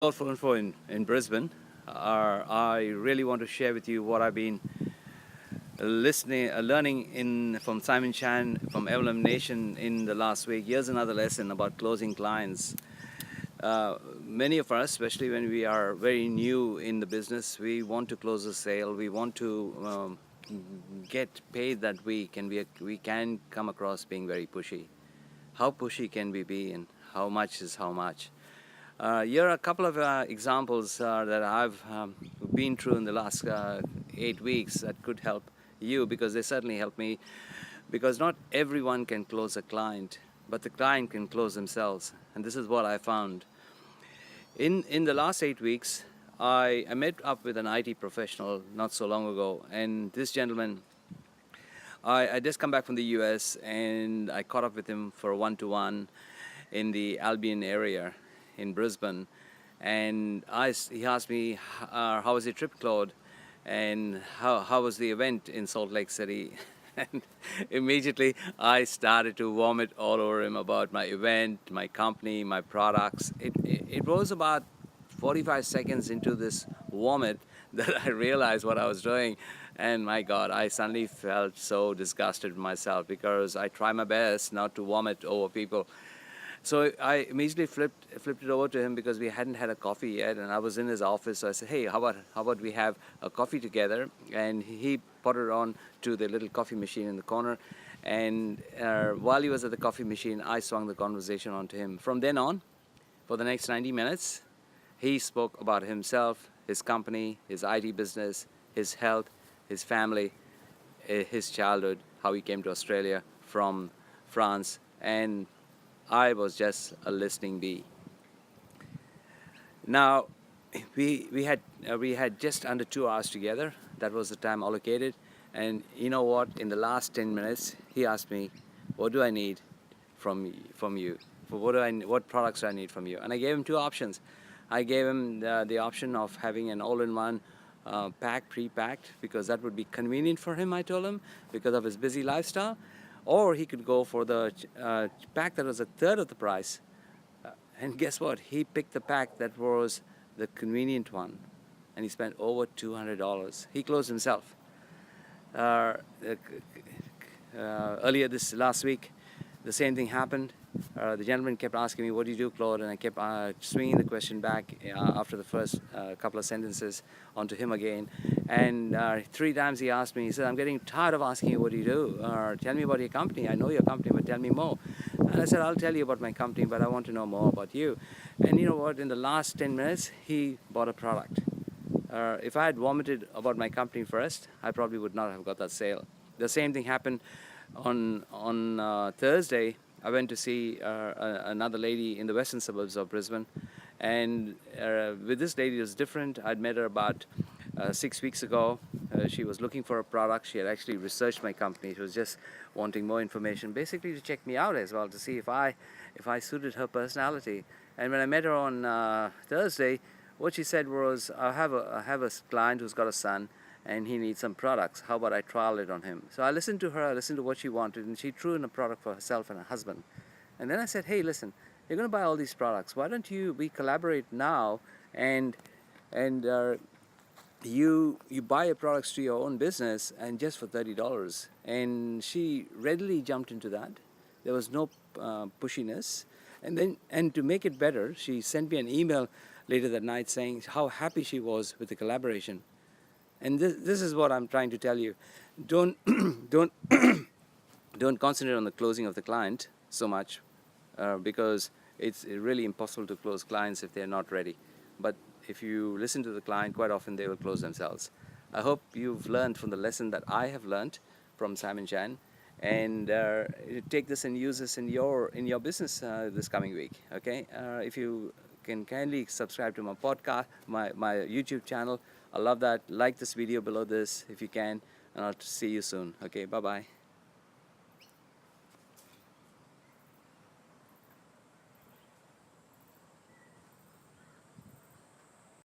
Phone for in Brisbane. I really want to share with you what I've been learning from Simon Chan from MLM Nation in the last week. Here's another lesson about closing clients. Many of us, especially when we are very new in the business, we want to close a sale. We want to get paid that week, and we can come across being very pushy. How pushy can we be, and how much is how much? Here are a couple of examples that I've been through in the last 8 weeks that could help you, because they certainly help me. Because not everyone can close a client, but the client can close themselves. And this is what I found. In the last 8 weeks, I met up with an IT professional not so long ago, and this gentleman, I just come back from the US, and I caught up with him for a one-to-one in the Albion area in Brisbane, and he asked me, how was your trip, Claude, and how was the event in Salt Lake City? And immediately I started to vomit all over him about my event, my company, my products. It was about 45 seconds into this vomit that I realized what I was doing, and my God, I suddenly felt so disgusted with myself, because I try my best not to vomit over people. So I immediately flipped it over to him, because we hadn't had a coffee yet, and I was in his office. So I said, hey, how about we have a coffee together? And he pottered on to the little coffee machine in the corner, and while he was at the coffee machine, I swung the conversation onto him. From then on, for the next 90 minutes, he spoke about himself, his company, his IT business, his health, his family, his childhood, how he came to Australia from France, and I was just a listening bee. Now, we had just under 2 hours together. That was the time allocated. And you know what? In the last 10 minutes, he asked me, "What do I need from you? What products do I need from you?" And I gave him 2 options. I gave him the option of having an all-in-one pack, pre-packed, because that would be convenient for him, I told him, because of his busy lifestyle. Or he could go for the pack that was a third of the price. And guess what? He picked the pack that was the convenient one. And he spent over $200. He closed himself. Earlier this last week, the same thing happened. The gentleman kept asking me, "What do you do, Claude?" And I kept swinging the question back after the first couple of sentences onto him again. And 3 times he asked me, he said, "I'm getting tired of asking you what do you do. Tell me about your company. I know your company, but tell me more." And I said, "I'll tell you about my company, but I want to know more about you." And you know what? In the last 10 minutes, he bought a product. If I had vomited about my company first, I probably would not have got that sale. The same thing happened on Thursday. I went to see another lady in the western suburbs of Brisbane, and with this lady it was different. I'd met her about 6 weeks ago. She was looking for a product. She had actually researched my company. She was just wanting more information, basically to check me out as well, to see if I suited her personality. And when I met her on Thursday, what she said was, I have a client who's got a son, and he needs some products. How about I trial it on him? So I listened to her, I listened to what she wanted, and she threw in a product for herself and her husband. And then I said, "Hey, listen, you're going to buy all these products. Why don't we collaborate now, and you buy your products to your own business, and just for $30. And she readily jumped into that. There was no pushiness. And to make it better, she sent me an email later that night saying how happy she was with the collaboration. And this is what I'm trying to tell you. Don't don't concentrate on the closing of the client so much, because it's really impossible to close clients if they're not ready. But if you listen to the client, quite often they will close themselves. I hope you've learned from the lesson that I have learned from Simon Chan, and take this and use this in your business this coming week. Okay, if you can kindly subscribe to my podcast, my YouTube channel. I love that. Like this video below this if you can, and I'll see you soon. Okay, bye bye.